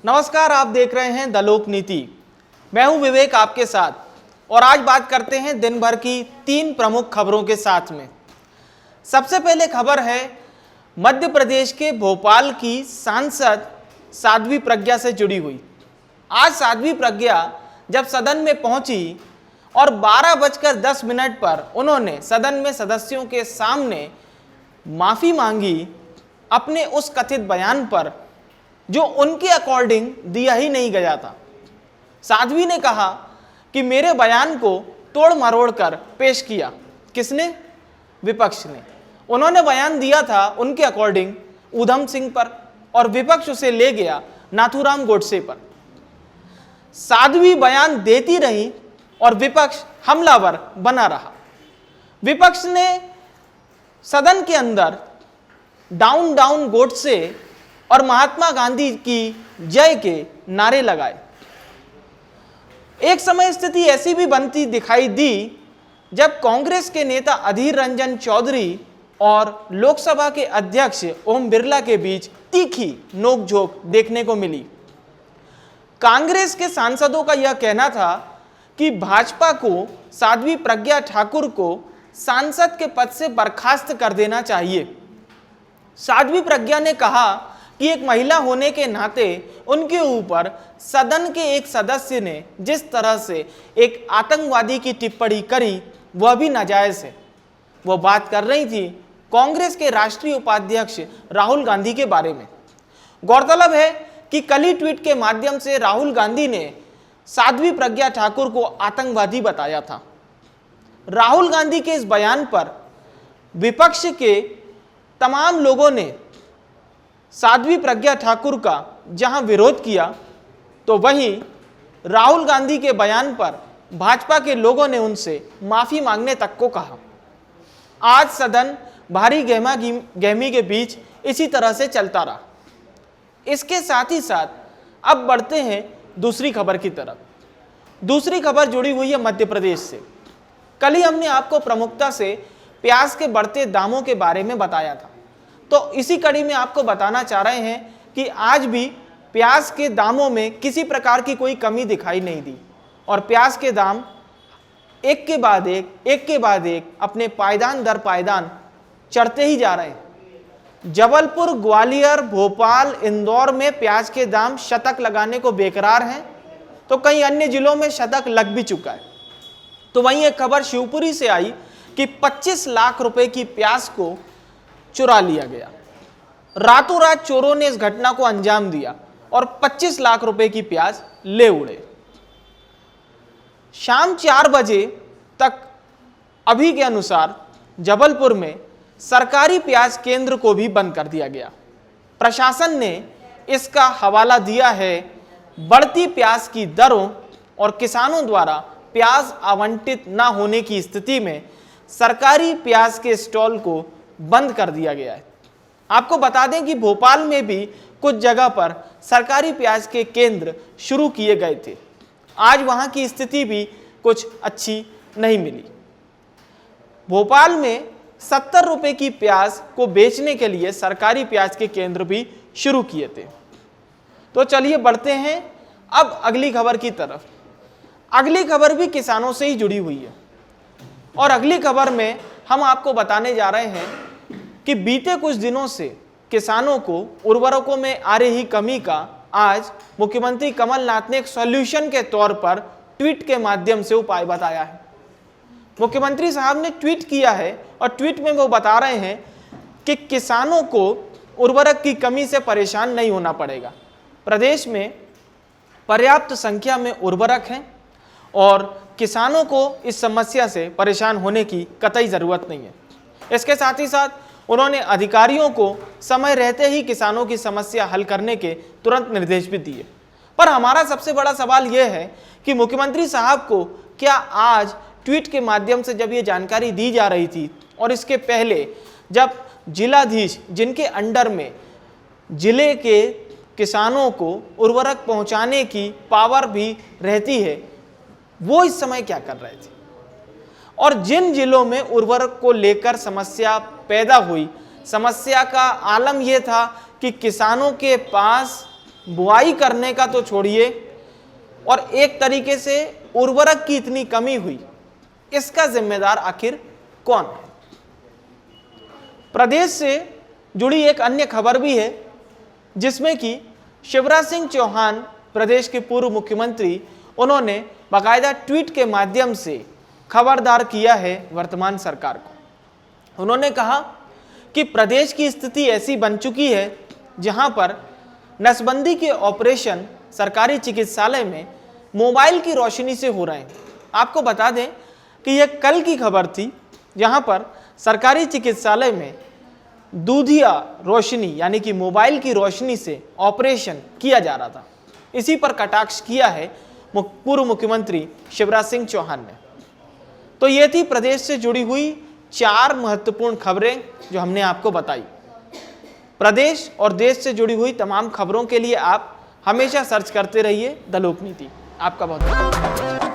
नमस्कार, आप देख रहे हैं द लोक नीति। मैं हूं विवेक आपके साथ और आज बात करते हैं दिन भर की 3 प्रमुख खबरों के साथ में। सबसे पहले खबर है मध्य प्रदेश के भोपाल की सांसद साध्वी प्रज्ञा से जुड़ी हुई। आज साध्वी प्रज्ञा जब सदन में पहुंची और 12:10 पर उन्होंने सदन में सदस्यों के सामने माफी मांगी अपने उस कथित बयान पर जो उनके अकॉर्डिंग दिया ही नहीं गया था। साध्वी ने कहा कि मेरे बयान को तोड़ मरोड़ कर पेश किया। किसने? विपक्ष ने। उन्होंने बयान दिया था उनके अकॉर्डिंग ऊधम सिंह पर और विपक्ष उसे ले गया नाथूराम गोडसे पर। साध्वी बयान देती रही और विपक्ष हमलावर बना रहा। विपक्ष ने सदन के अंदर डाउन डाउन गोडसे और महात्मा गांधी की जय के नारे लगाए। एक समय स्थिति ऐसी भी बनती दिखाई दी जब कांग्रेस के नेता अधीर रंजन चौधरी और लोकसभा के अध्यक्ष ओम बिरला के बीच तीखी नोकझोंक देखने को मिली। कांग्रेस के सांसदों का यह कहना था कि भाजपा को साध्वी प्रज्ञा ठाकुर को सांसद के पद से बर्खास्त कर देना चाहिए। साध्वी प्रज्ञा ने कहा कि एक महिला होने के नाते उनके ऊपर सदन के एक सदस्य ने जिस तरह से एक आतंकवादी की टिप्पणी करी वह भी नाजायज है। वह बात कर रही थी कांग्रेस के राष्ट्रीय उपाध्यक्ष राहुल गांधी के बारे में। गौरतलब है कि कल ही ट्वीट के माध्यम से राहुल गांधी ने साध्वी प्रज्ञा ठाकुर को आतंकवादी बताया था। राहुल गांधी के इस बयान पर विपक्ष के तमाम लोगों ने साध्वी प्रज्ञा ठाकुर का जहां विरोध किया तो वहीं राहुल गांधी के बयान पर भाजपा के लोगों ने उनसे माफी मांगने तक को कहा। आज सदन भारी गहमी के बीच इसी तरह से चलता रहा। इसके साथ ही साथ अब बढ़ते हैं दूसरी खबर की तरफ। दूसरी खबर जुड़ी हुई है मध्य प्रदेश से। कल ही हमने आपको प्रमुखता से प्याज के बढ़ते दामों के बारे में बताया था, तो इसी कड़ी में आपको बताना चाह रहे हैं कि आज भी प्याज के दामों में किसी प्रकार की कोई कमी दिखाई नहीं दी और प्याज के दाम एक के बाद एक अपने पायदान दर पायदान चढ़ते ही जा रहे हैं। जबलपुर, ग्वालियर, भोपाल, इंदौर में प्याज के दाम शतक लगाने को बेकरार हैं, तो कई अन्य जिलों में शतक लग भी चुका है। तो वहीं एक खबर शिवपुरी से आई कि 25 लाख रुपए की प्याज को चुरा लिया गया। रातों रात चोरों ने इस घटना को अंजाम दिया और 25 लाख रुपए की प्याज ले उड़े। शाम 4 बजे तक अभी के अनुसार जबलपुर में सरकारी प्याज केंद्र को भी बंद कर दिया गया। प्रशासन ने इसका हवाला दिया है बढ़ती प्याज की दरों और किसानों द्वारा प्याज आवंटित न होने की स्थिति में सरकारी प्याज के स्टॉल को बंद कर दिया गया है। आपको बता दें कि भोपाल में भी कुछ जगह पर सरकारी प्याज के केंद्र शुरू किए गए थे। आज वहां की स्थिति भी कुछ अच्छी नहीं मिली। भोपाल में 70 रुपए की प्याज को बेचने के लिए सरकारी प्याज के केंद्र भी शुरू किए थे। तो चलिए बढ़ते हैं अब अगली खबर की तरफ। अगली खबर भी किसानों से ही जुड़ी हुई है और अगली खबर में हम आपको बताने जा रहे हैं कि बीते कुछ दिनों से किसानों को उर्वरकों में आ रही कमी का आज मुख्यमंत्री कमलनाथ ने एक सॉल्यूशन के तौर पर ट्वीट के माध्यम से उपाय बताया है। मुख्यमंत्री साहब ने ट्वीट किया है और ट्वीट में वो बता रहे हैं कि किसानों को उर्वरक की कमी से परेशान नहीं होना पड़ेगा। प्रदेश में पर्याप्त संख्या में उर्वरक हैं और किसानों को इस समस्या से परेशान होने की कतई ज़रूरत नहीं है। इसके साथ ही साथ उन्होंने अधिकारियों को समय रहते ही किसानों की समस्या हल करने के तुरंत निर्देश भी दिए। पर हमारा सबसे बड़ा सवाल यह है कि मुख्यमंत्री साहब को क्या आज ट्वीट के माध्यम से जब ये जानकारी दी जा रही थी और इसके पहले जब जिलाधीश जिनके अंडर में जिले के किसानों को उर्वरक पहुंचाने की पावर भी रहती है, वो इस समय क्या कर रहे थे? और जिन जिलों में उर्वरक को लेकर समस्या पैदा हुई, समस्या का आलम यह था कि किसानों के पास बुआई करने का तो छोड़िए, और एक तरीके से उर्वरक की इतनी कमी हुई, इसका जिम्मेदार आखिर कौन है? प्रदेश से जुड़ी एक अन्य खबर भी है जिसमें कि शिवराज सिंह चौहान, प्रदेश के पूर्व मुख्यमंत्री, उन्होंने बाकायदा ट्वीट के माध्यम से खबरदार किया है वर्तमान सरकार को। उन्होंने कहा कि प्रदेश की स्थिति ऐसी बन चुकी है जहां पर नसबंदी के ऑपरेशन सरकारी चिकित्सालय में मोबाइल की रोशनी से हो रहे हैं। आपको बता दें कि यह कल की खबर थी, जहां पर सरकारी चिकित्सालय में दूधिया रोशनी यानी कि मोबाइल की रोशनी से ऑपरेशन किया जा रहा था। इसी पर कटाक्ष किया है पूर्व मुख्यमंत्री शिवराज सिंह चौहान ने। तो ये थी प्रदेश से जुड़ी हुई 4 महत्वपूर्ण खबरें जो हमने आपको बताई। प्रदेश और देश से जुड़ी हुई तमाम खबरों के लिए आप हमेशा सर्च करते रहिए द लोकनीति। आपका बहुत धन्यवाद।